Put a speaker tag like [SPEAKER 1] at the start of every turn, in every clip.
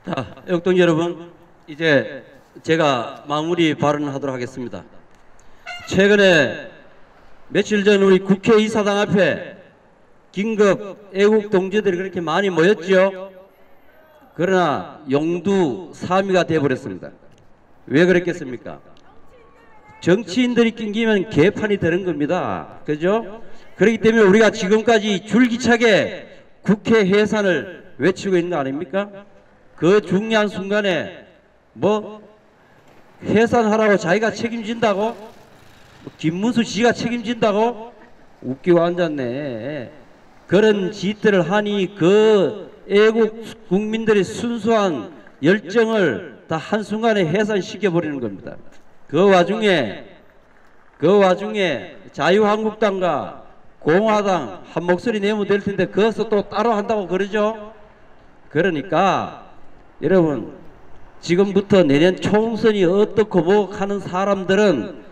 [SPEAKER 1] 자, 영동 여러분, 이제 제가 마무리 발언하도록 하겠습니다. 최근에 며칠 전 우리 국회의사당 앞에 긴급 애국 동지들이 그렇게 많이 모였죠. 그러나 용두사미가 되어버렸습니다. 왜 그랬겠습니까? 정치인들이 낑기면 개판이 되는 겁니다. 그죠? 그렇기 때문에 우리가 지금까지 줄기차게 국회 해산을 외치고 있는 거 아닙니까? 그 중요한 순간에 뭐 해산하라고 자기가 책임진다고? 김문수 지가 책임진다고? 웃기고 앉았네. 그런 짓들을 하니 그 애국 국민들의 순수한 열정을 다 한순간에 해산시켜버리는 겁니다. 그 와중에 자유한국당과 공화당 한 목소리 내면 될 텐데 그것도 또 따로 한다고 그러죠. 그러니까 여러분, 지금부터 내년 총선이 어떻고 뭐 하는 사람들은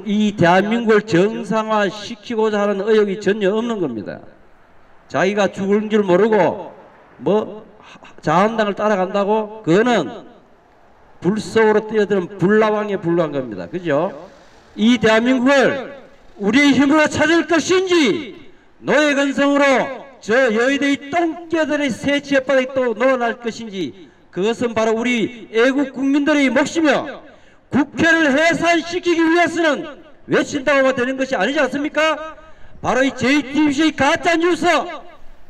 [SPEAKER 1] 이 대한민국을 정상화 시키고자 하는 의욕이 전혀 없는 겁니다. 자기가 죽을 줄 모르고 뭐 자한당을 따라간다고? 그거는 불 속으로 뛰어드는 불나방에 불과한 겁니다. 그죠? 이 대한민국을 우리의 힘으로 찾을 것인지 노예근성으로 저 여의도의 똥개들의 새 쥐바닥에 또 넣어날 것인지, 그것은 바로 우리 애국 국민들의 몫이며 국회를 해산시키기 위해서는 외친다고 되는 것이 아니지 않습니까? 바로 이 JTBC의 가짜뉴스,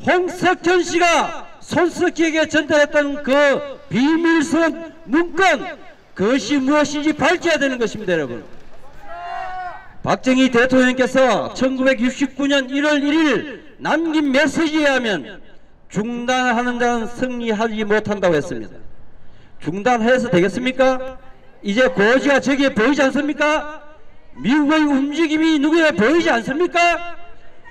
[SPEAKER 1] 홍석천 씨가 손석희에게 전달했던 그 비밀스러운 문건, 그것이 무엇인지 밝혀야 되는 것입니다. 여러분, 박정희 대통령께서 1969년 1월 1일 남긴 메시지에 하면 중단하는 자는 승리하지 못한다고 했습니다. 중단해서 되겠습니까? 이제 고지가 저기에 보이지 않습니까? 미국의 움직임이 눈에 보이지 않습니까?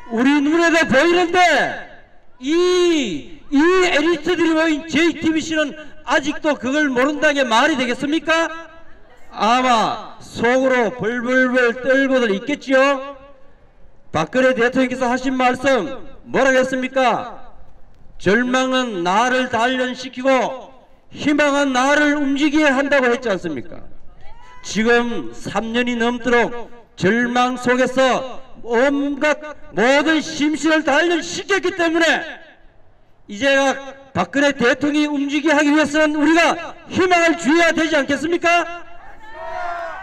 [SPEAKER 1] 우리 눈에도 보이는데 이 에리트들이 모인 JTBC는 아직도 그걸 모른다는 게 말이 되겠습니까? 아마 속으로 벌벌벌 떨고들 있겠지요. 박근혜 대통령께서 하신 말씀 뭐라고 했습니까? 절망은 나를 단련시키고 희망은 나를 움직이게 한다고 했지 않습니까? 지금 3년이 넘도록 절망 속에서 온갖 모든 심신을 단련시켰기 때문에 이제가 박근혜 대통령이 움직이게 하기 위해서는 우리가 희망을 주어야 되지 않겠습니까?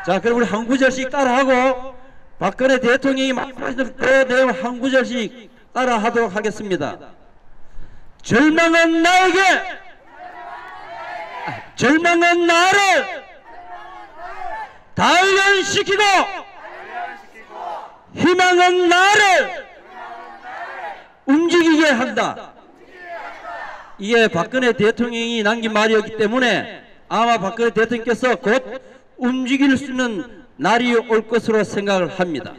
[SPEAKER 1] 자, 그럼 우리 한 구절씩 따라하고 박근혜 대통령이 말씀하신 그 내용 한 구절씩 따라하도록 하겠습니다. 절망은 나에게, 절망은 나를 단련시키고 희망은 나를 움직이게 한다. 이게 박근혜 대통령이 남긴 말이었기 때문에 아마 박근혜 대통령께서 곧 움직일 수 있는 날이 올 것으로 생각을 합니다.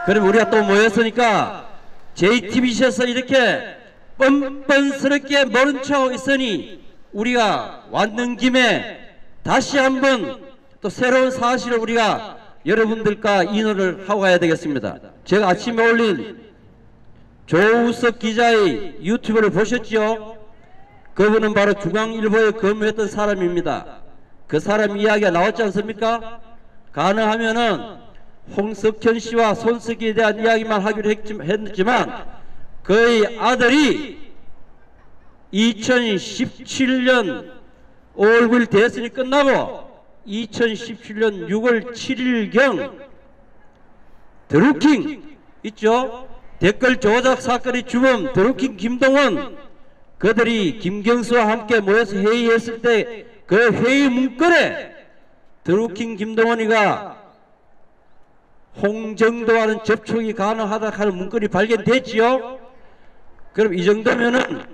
[SPEAKER 1] 그럼 우리가 또 모였으니까 JTBC에서 이렇게 뻔뻔스럽게 모른 척하고 있으니 우리가 왔는 김에 다시 한번 또 새로운 사실을 우리가 여러분들과 인원을 하고 가야 되겠습니다. 제가 아침에 올린 조우석 기자의 유튜브를 보셨죠? 그분은 바로 중앙일보에 근무했던 사람입니다. 그 사람 이야기가 나왔지 않습니까? 가능하면은 홍석천 씨와 손석희에 대한 이야기만 하기로 했지만 그의 아들이 2017년 5월 9일 대선이 끝나고 2017년 6월 7일경 드루킹 있죠? 댓글 조작 사건의 주범 드루킹 김동원, 그들이 김경수와 함께 모여서 회의했을 때 그 회의 문건에 드루킹 김동원이가 홍정도와는 접촉이 가능하다 하는 문건이 발견됐지요. 그럼 이 정도면은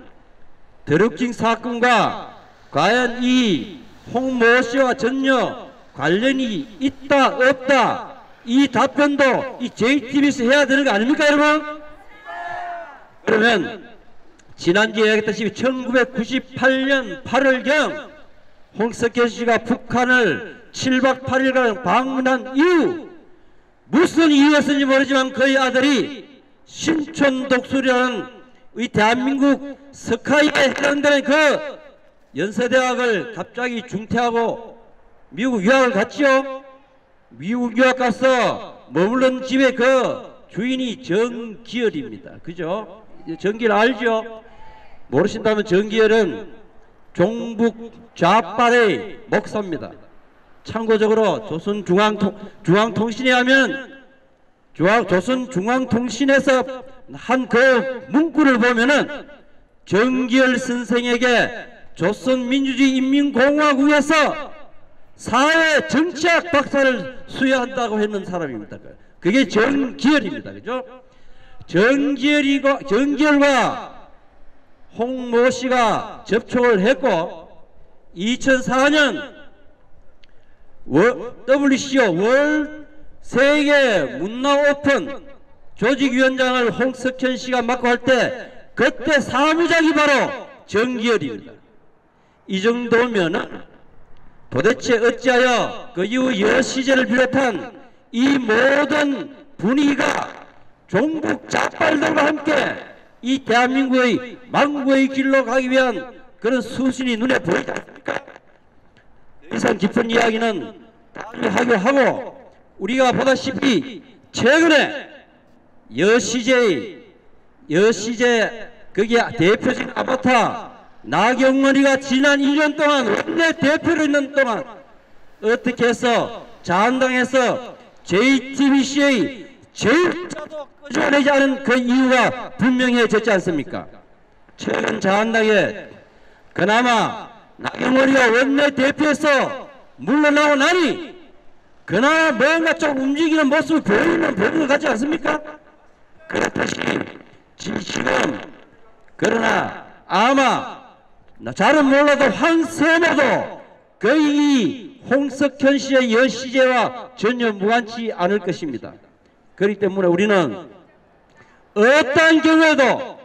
[SPEAKER 1] 드루킹 사건과 과연 이 홍모 씨와 전혀 관련이 있다 없다, 이 답변도 이 JTBC에서 해야 되는 거 아닙니까, 여러분? 그러면 지난주에 얘기했다시피 1998년 8월경 홍석현 씨가 북한을 7박 8일간 방문한 이후 무슨 이유였는지 모르지만 그의 아들이 신촌 독수리라는 이 대한민국 스카이에 해당되는 그 연세대학을 갑자기 중퇴하고 미국 유학을 갔죠. 미국 유학 가서 머무른 집에 그 주인이 정기열입니다. 그죠? 정기열 알죠? 모르신다면 정기열은 종북 좌빨의 목사입니다. 참고적으로 조선중앙통신에 하면 조선중앙통신에서 한 그 문구를 보면은 정기열 선생에게 조선민주주의인민공화국에서 사회 정치학 박사를 수여한다고 했는 사람입니다. 그게 정기열입니다. 그죠? 정기열과 홍모 씨가 접촉을 했고 2004년 WCO 월 세계 문화 오픈 조직위원장을 홍석현 씨가 맡고 할 때 그때 사무장이 바로 정기열입니다. 이 정도면은 도대체 어찌하여 그 이후 여시제를 비롯한 이 모든 분위기가 종북 좌빨들과 함께 이 대한민국의 망국의 길로 가기 위한 그런 수순이 눈에 보이지 않습니까? 이상 깊은 이야기는 다음에 하기로 하고, 우리가 보다시피 최근에 여시제 거기에 대표적인 아바타 나경원이가 지난 1년 동안 원내 대표로 있는 동안 어떻게 해서 자한당에서 JTBC의 제일자도 끄집어내지 않은 그 이유가 분명해졌지 않습니까? 최근 자한당에 그나마 나경원이가 원내 대표에서 물러나고 나니 그나마 뭔가 좀 움직이는 모습을 보이는 것 같지 않습니까? 그렇듯이 지금 그러나 아마 잘은 몰라도 황세모도 거의 이 홍석현 씨의 여시제와 전혀 무관치 않을 것입니다. 그렇기 때문에 우리는 어떠한 경우에도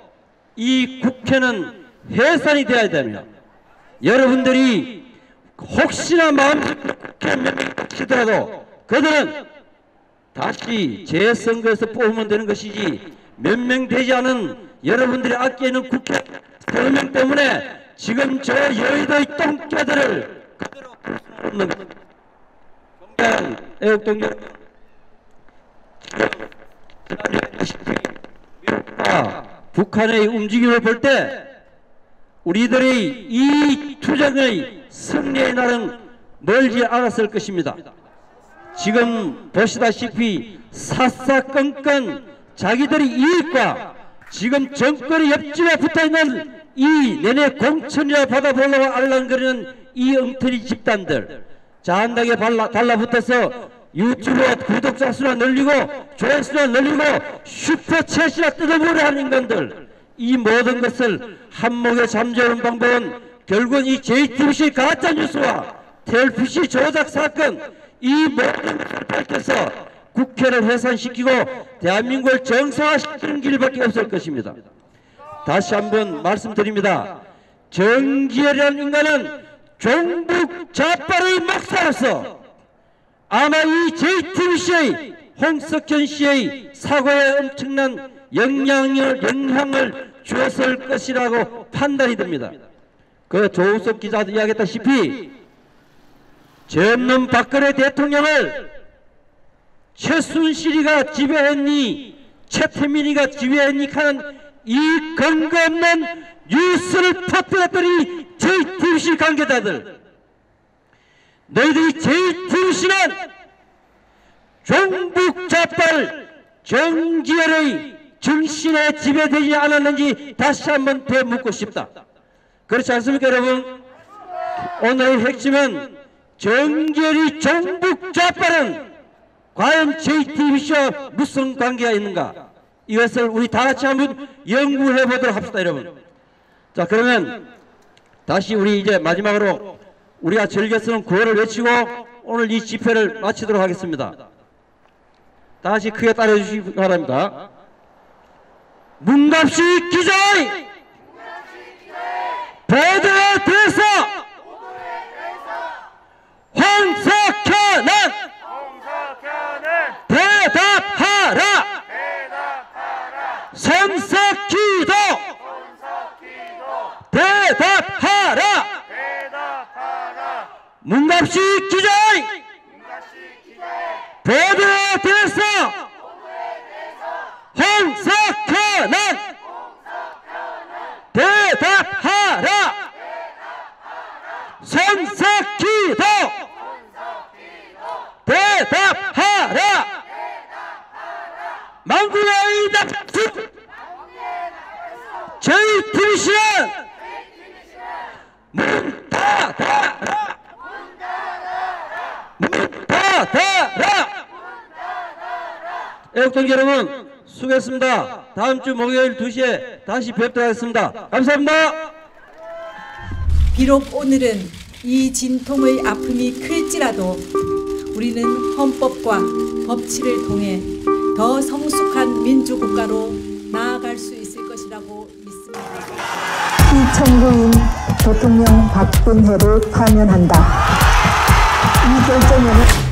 [SPEAKER 1] 이 국회는 해산이 되어야 되며, 여러분들이 혹시나 마음속으로 국회 몇 명이 닥치더라도 그들은 다시 재선거에서 뽑으면 되는 것이지, 몇 명 되지 않은 여러분들이 아끼는 국회 3명 때문에 지금 저 여의도의 똥개들을 그대로 볼 수는 없는 겁니다. 존경하는 애국동 여러분, 미국과 북한의 움직임을 볼 때 우리들의 이 투쟁의 승리의 날은 멀지 않았을 것입니다. 지금 보시다시피 사사건건 자기들의 이익과 지금 정권의 옆집에 붙어있는 이 내내 공천이라 받아보려고 알랑거리는 이 엉터리 집단들, 자한당에 달라붙어서 유튜브 구독자 수나 늘리고 조회수나 늘리고 슈퍼챗이나 뜯어보려 하는 인간들, 이 모든 것을 한몫에 잠재우는 방법은 결국은 이 JTBC 가짜뉴스와 TLPC 조작 사건, 이 모든 것을 밝혀서 국회를 해산시키고 대한민국을 정상화시키는 길밖에 없을 것입니다. 다시 한번 말씀드립니다. 정기열이라는 인간은 종북 좌빨의 목사로서 아마 이 JTBC의 홍석현 씨의 사고에 엄청난 영향을 주었을 것이라고 판단이 됩니다. 그 조우석 기자도 이야기했다시피 죄 없는 박근혜 대통령을 최순실이가 지배했니 최태민이가 지배했니 하는 이 근거 없는 뉴스를 퍼뜨렸더니 JTBC 관계자들, 너희들이 JTBC는 종북 좌빨 정기열의 정신에 지배되지 않았는지 다시 한번 되묻고 싶다. 그렇지 않습니까, 여러분? 오늘의 핵심은 정기열이 종북 좌빨은 과연 JTBC와 무슨 관계가 있는가? 이것을 우리 다 같이 한번 연구해 보도록 합시다, 여러분. 자, 그러면 다시 우리 이제 마지막으로 우리가 즐겨 쓰는 구호를 외치고 오늘 이 집회를 마치도록 하겠습니다. 다시 크게 따라해 주시기 바랍니다. 문갑식 기자의 보도에 대해서 홍석현은 대답하라. 손석희도 대답하라. 문갑식 기자의 보도에 대해서 홍석현은 대답하라. 손석희도 대답하라. 망군의 답수 저희 TBC는 문 닫아라. 문 닫아라. 애국동 여러분 수고했습니다. 다음 주 목요일 2시에 다시 뵙도록 하겠습니다. 감사합니다.
[SPEAKER 2] 비록 오늘은 이 진통의 아픔이 클지라도 우리는 헌법과 법치를 통해 더 성숙한 민주국가로 나아갈 수 있을 것이라고 믿습니다.
[SPEAKER 3] 이청구인 대통령 박근혜를 파면한다. 이 결정에는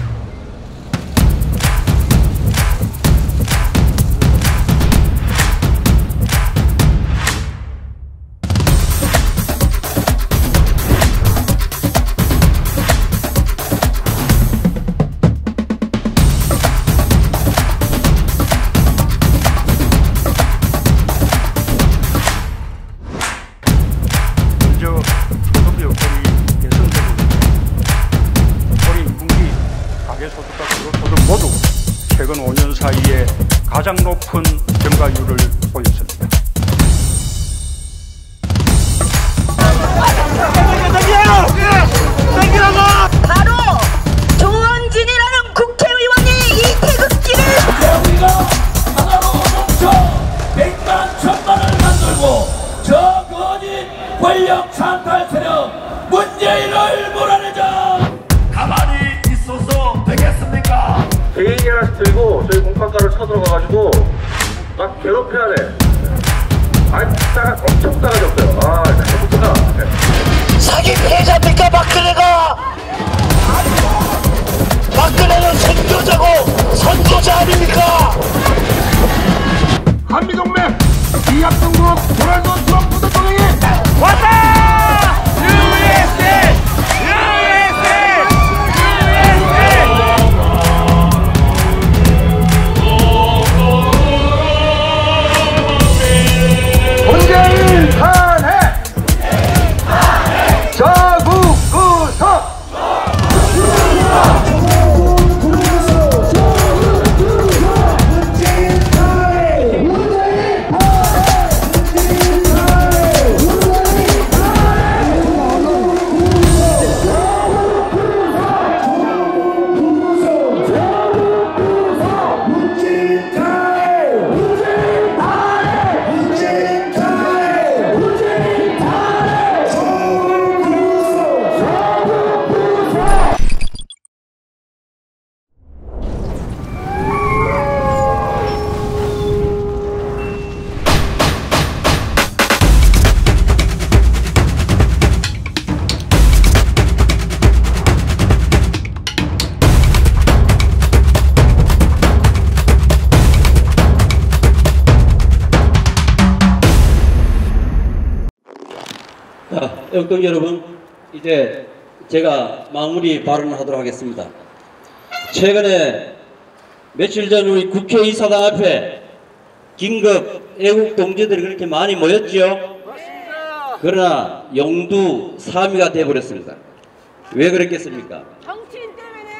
[SPEAKER 4] 모두 최근 5년 사이에 가장 높은 증가율을 보였습니다.
[SPEAKER 5] 바로 조원진이라는 국회의원이 이 태극기를
[SPEAKER 6] 우리가 하나로 뭉쳐 100만 1000만을 만들고 저 거짓 권력 찬탈 세력 문재인을 몰아내자. 가만히 있어서 되겠습니까?
[SPEAKER 7] 개인이 하나씩 들고 저희 공판가를 쳐들어가가지고 막 괴롭혀야 돼. 진짜 엄청 싸가졌어요. 잘못했다.
[SPEAKER 6] 사기 피해자입니까 박근혜가? 박근혜는 선교자고 선교자 아닙니까?
[SPEAKER 7] 한미동맹 이합동국 도널드 트럼프 대통령이
[SPEAKER 6] 왔다! USA!
[SPEAKER 7] 문재인 탄핵! 자국 구속!
[SPEAKER 1] 애국동 여러분, 이제 제가 마무리 발언을 하도록 하겠습니다. 최근에 며칠 전 우리 국회의사당 앞에 긴급 애국 동지들이 그렇게 많이 모였지요. 그러나 영두 3위가 되어버렸습니다. 왜 그랬겠습니까?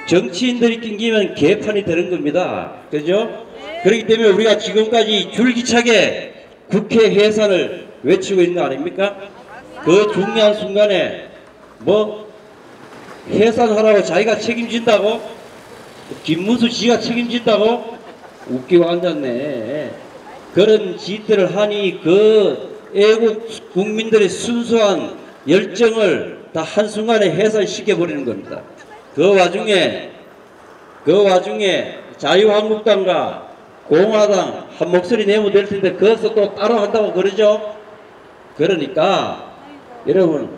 [SPEAKER 1] 정치인들이 낑기면 개판이 되는 겁니다. 그죠? 그렇기 때문에 우리가 지금까지 줄기차게 국회 해산을 외치고 있는 거 아닙니까? 그 중요한 순간에 뭐 해산하라고 자기가 책임진다고? 김문수 씨가 책임진다고? 웃기고 앉았네. 그런 짓들을 하니 그 애국 국민들의 순수한 열정을 다 한순간에 해산시켜버리는 겁니다. 그 와중에 자유한국당과 공화당 한 목소리 내면 될 텐데 그것도 또 따로 한다고 그러죠. 그러니까 여러분,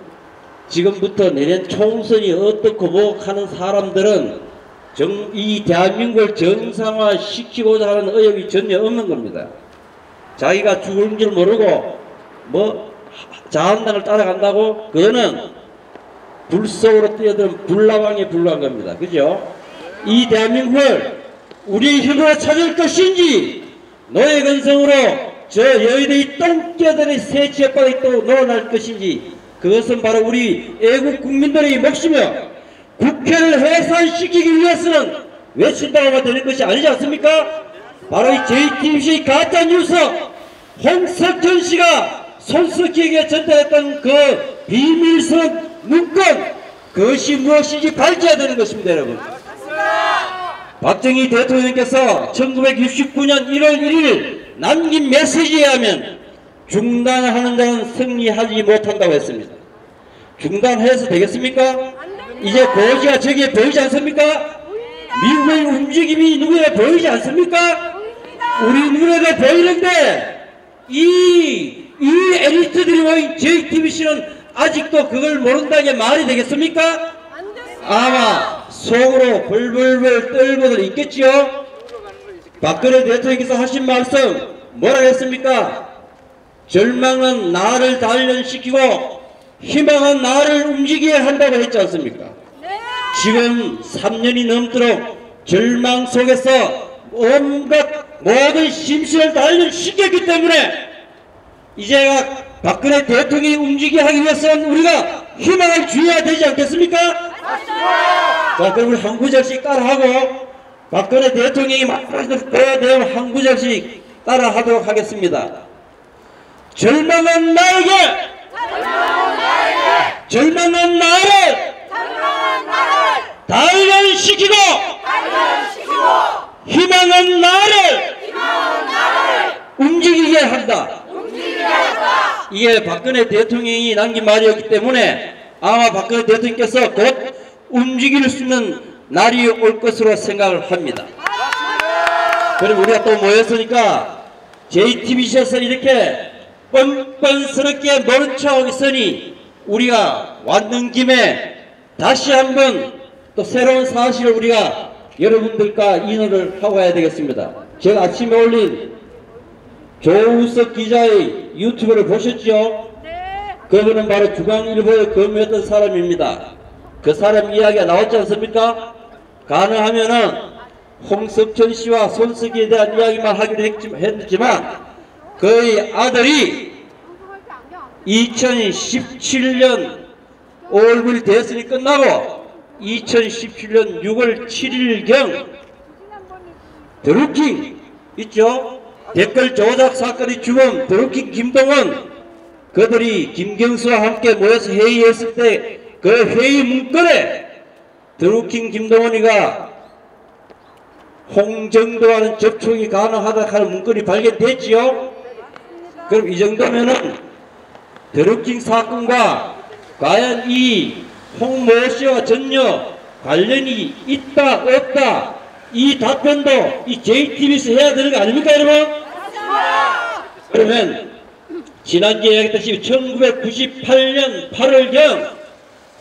[SPEAKER 1] 지금부터 내년 총선이 어떻고 뭐 하는 사람들은 이 대한민국을 정상화 시키고자 하는 의욕이 전혀 없는 겁니다. 자기가 죽을 줄 모르고 뭐 자한당을 따라간다고? 그거는 불 속으로 뛰어든 불나방에 불과한 겁니다. 그죠? 이 대한민국을 우리 힘으로 찾을 것인지 노예 근성으로 저 여의도의 똥개들의 새 지역바닥에 또 넣어날 것인지 그것은 바로 우리 애국 국민들의 몫이며 국회를 해산시키기 위해서는 외친다고만 되는 것이 아니지 않습니까? 바로 이 JTBC 가짜뉴스 홍석천 씨가 손석희에게 전달했던 그 비밀선 문건 그것이 무엇인지 밝혀야 되는 것입니다. 여러분, 박정희 대통령께서 1969년 1월 1일 남긴 메시지에 하면 중단하는 자는 승리하지 못한다고 했습니다. 중단해서 되겠습니까? 이제 고지가 저기에 보이지 않습니까? 미국의 움직임이 누구에 보이지 않습니까? 우리 눈에도 보이는데 이 엘리트들이 모인 JTBC는 아직도 그걸 모른다는 게 말이 되겠습니까? 아마 속으로 벌벌벌 떨고들 있겠지요. 박근혜 대통령께서 하신 말씀 뭐라 했습니까? 절망은 나를 단련시키고 희망은 나를 움직여야 한다고 했지 않습니까? 지금 3년이 넘도록 절망 속에서 온갖 모든 심신을 단련시켰기 때문에 이제가 박근혜 대통령이 움직이게 하기 위해서는 우리가 희망을 주어야 되지 않겠습니까? 자, 그럼 우리 한 구절씩 따라하고 박근혜 대통령이 말하는 그 내용 한 구절씩 따라하도록 하겠습니다. 절망은 나에게 절망은 나를 단련시키고 희망은 나를 움직이게 한다. 이게 박근혜 대통령이 남긴 말이었기 때문에 아마 박근혜 대통령께서 곧 움직일 수 있는 날이 올 것으로 생각을 합니다. 그럼 우리가 또 모였으니까 JTBC에서 이렇게 뻔뻔스럽게 모른 척하고 있으니 우리가 왔는 김에 다시 한번 또 새로운 사실을 우리가 여러분들과 인원을 하고 가야 되겠습니다. 제가 아침에 올린 조우석 기자의 유튜브를 보셨죠? 그분은 바로 중앙일보에 근무했던 사람입니다. 그 사람 이야기가 나왔지 않습니까? 가능하면은 홍석천 씨와 손석희에 대한 이야기만 하기로 했지만 그의 아들이 2017년 5월 9일 대선이 끝나고 2017년 6월 7일경 드루킹 있죠? 댓글 조작 사건의 주범 드루킹 김동원 그들이 김경수와 함께 모여서 회의했을 때 그 회의 문건에 드루킹 김동원이가 홍정도와는 접촉이 가능하다 하는 문건이 발견됐지요? 그럼 이 정도면은 드루킹 사건과 과연 이 홍모 씨와 전혀 관련이 있다 없다 이 답변도 이 JTBC에서 해야 되는 거 아닙니까 여러분? 그러면 지난주에 얘기했듯이 1998년 8월경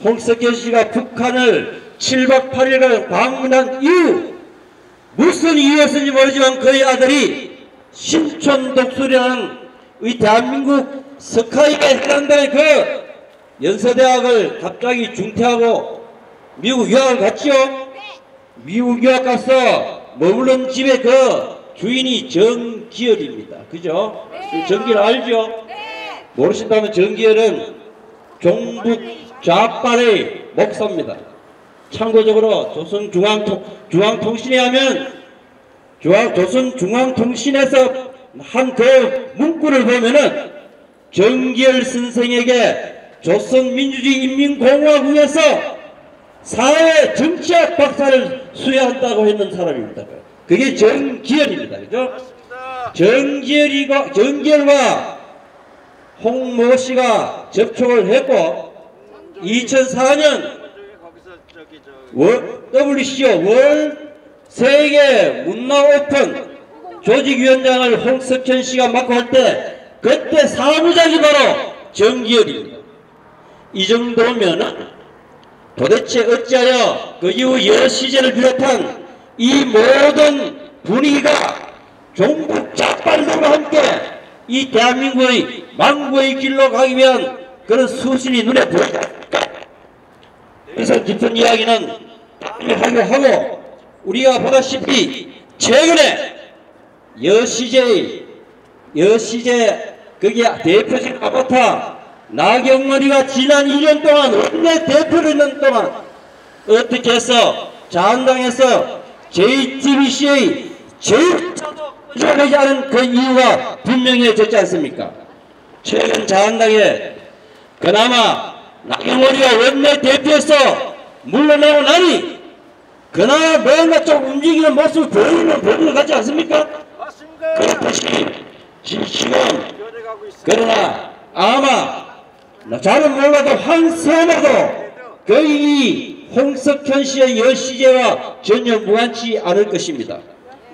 [SPEAKER 1] 홍석현 씨가 북한을 7박 8일간 방문한 이후 무슨 이유였는지 모르지만 그의 아들이 신촌 독수리라는 이 대한민국 스카이에 해당되는 그 연서대학을 갑자기 중퇴하고 미국 유학을 갔지요. 미국 유학 가서 머무른 집의 그 주인이 정기열입니다. 그죠? 정기열 알죠? 모르신다면 정기열은 종북 좌빨의 목사입니다. 참고적으로 조선중앙통신에 하면 조선중앙통신에서 한 그 문구를 보면은 정기열 선생에게 조선민주주의인민공화국에서 사회 정치학 박사를 수여한다고 했는 사람입니다. 그게 정기열입니다. 그죠? 정기열과 홍모 씨가 접촉을 했고 2004년 WCO 월 세계 문화 오픈 조직위원장을 홍석현 씨가 맡고 할 때 그때 사무장이 바로 정기열입니다. 이 정도면은 도대체 어찌하여 그 이후 여러 시절을 비롯한 이 모든 분위기가 종북 좌빨들과 함께 이 대한민국의 망국의 길로 가기 위한 그런 수순이 눈에 보이다. 깊은 이야기는 하기로 하고, 우리가 보다시피 최근에 여시제 거기 대표직 아바타 나경원이가 지난 2년 동안 원내 대표를 했는 동안 어떻게 해서 자한당에서 JTBC의 제일되지 않은 그 이유가 분명해졌지 않습니까? 최근 자한당에 그나마 나경원이가 원내 대표에서 물러나고 나니 그나마 뭔가 좀 움직이는 모습을 보이는 것 같지 않습니까?
[SPEAKER 6] 맞습니다.
[SPEAKER 1] 그렇듯이 지금 그러나 아마 잘은 몰라도 황세나도 거의 홍석현 씨의 여시제와 전혀 무관치 않을 것입니다.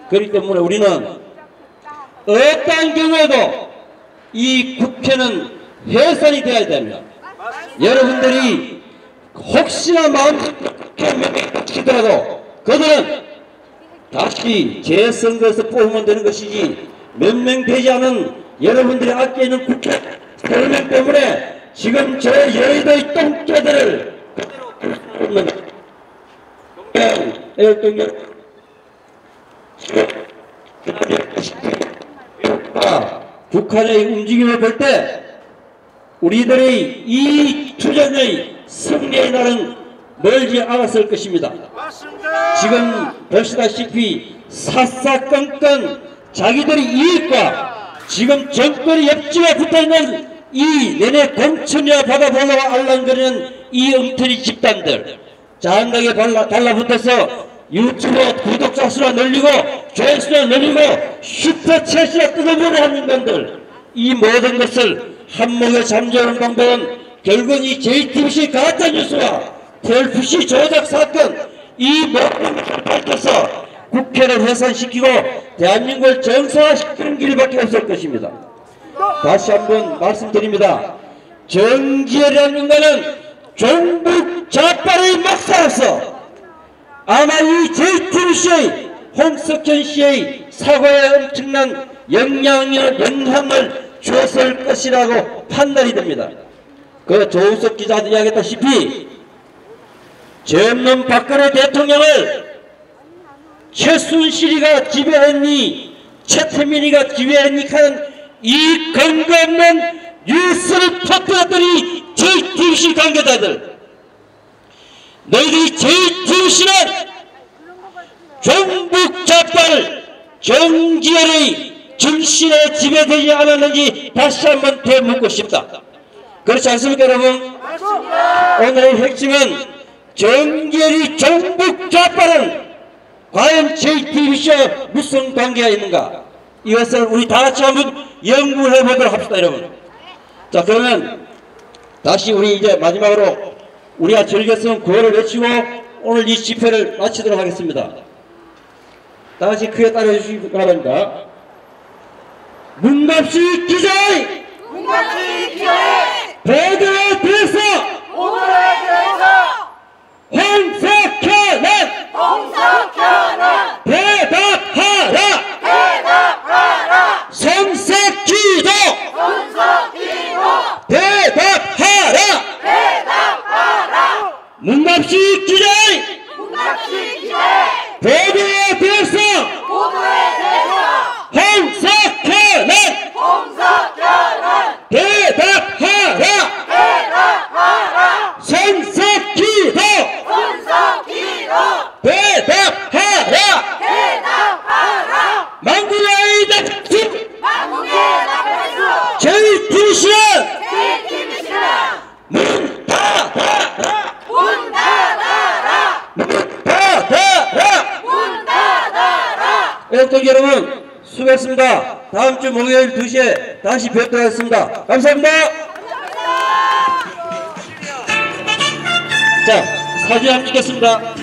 [SPEAKER 1] 그렇기 때문에 우리는 어떤 경우에도 이 국회는 해산이 되어야 됩니다. 여러분들이 혹시나 마음에 닥치더라도 그들은 다시 재선거에서 뽑으면 되는 것이지 몇 명 되지 않은 여러분들이 아끼는 국회 3명 때문에 지금 저 여의도의 똥개들을 없는 북한의 움직임을 볼 때 우리들의 이 투쟁의 승리의 날은 멀지 않았을 것입니다. 지금 보시다시피 사사건건 자기들의 이익과 지금 정권의 옆집에 붙어있는 이 내내 공천이나 받아보려고 알랑거리는 이 엉터리 집단들, 자한당에 달라붙어서 유튜브 구독자 수나 늘리고 조회수나 늘리고 슈퍼챗이나 뜯어보려 하는 인간들, 이 모든 것을 한몫에 잠재우는 방법은 결국 이 JTBC 가짜뉴스와 TLC 조작 사건, 이 모든 것을 밝혀서 국회를 해산시키고 대한민국을 정상화시키는 길밖에 없을 것입니다. 다시 한번 말씀드립니다. 정지열이라는 인간은 종북 좌빨의 막사로서 아마 이 JTBC의 홍석현 씨의 사과에 엄청난 영향을 주었을 것이라고 판단이 됩니다. 그 조우석 기자도 이야기했다시피 죄 없는 박근혜 대통령을 최순실이가 지배했니 최태민이가 지배했니 하는 이 근거 없는 뉴스를 퍼뜨렸더니 JTBC 관계자들, 너희들이 JTBC는 종북 좌빨 정지열의 정신에 지배되지 않았는지 다시 한번 되묻고 싶다. 그렇지 않습니까 여러분? 오늘의 핵심은 정지열의 종북 좌빨은 과연 JTBC와 무슨 관계가 있는가? 이것을 우리 다같이 한번 연구해 보도록 합시다 여러분. 자, 그러면 다시 우리 이제 마지막으로 우리가 즐겼으면 구호를 외치고 오늘 이 집회를 마치도록 하겠습니다. 다시 크게 따라해 주시기 바랍니다. 문갑식 기자의 보도에 대해서 홍석현은 대답하라. 손석희도 대답하라. 문갑식 기자의 보도에 대해서 홍석현은 대답하라. 손석희도 대답하라. 망국의 대표 JTBC는 문 닫아라. 문 닫아라. 애청자 여러분 수고했습니다. 다음주 목요일 2시에 다시 뵙도록 하겠습니다. 감사합니다. 자, 사진 한번 찍겠습니다.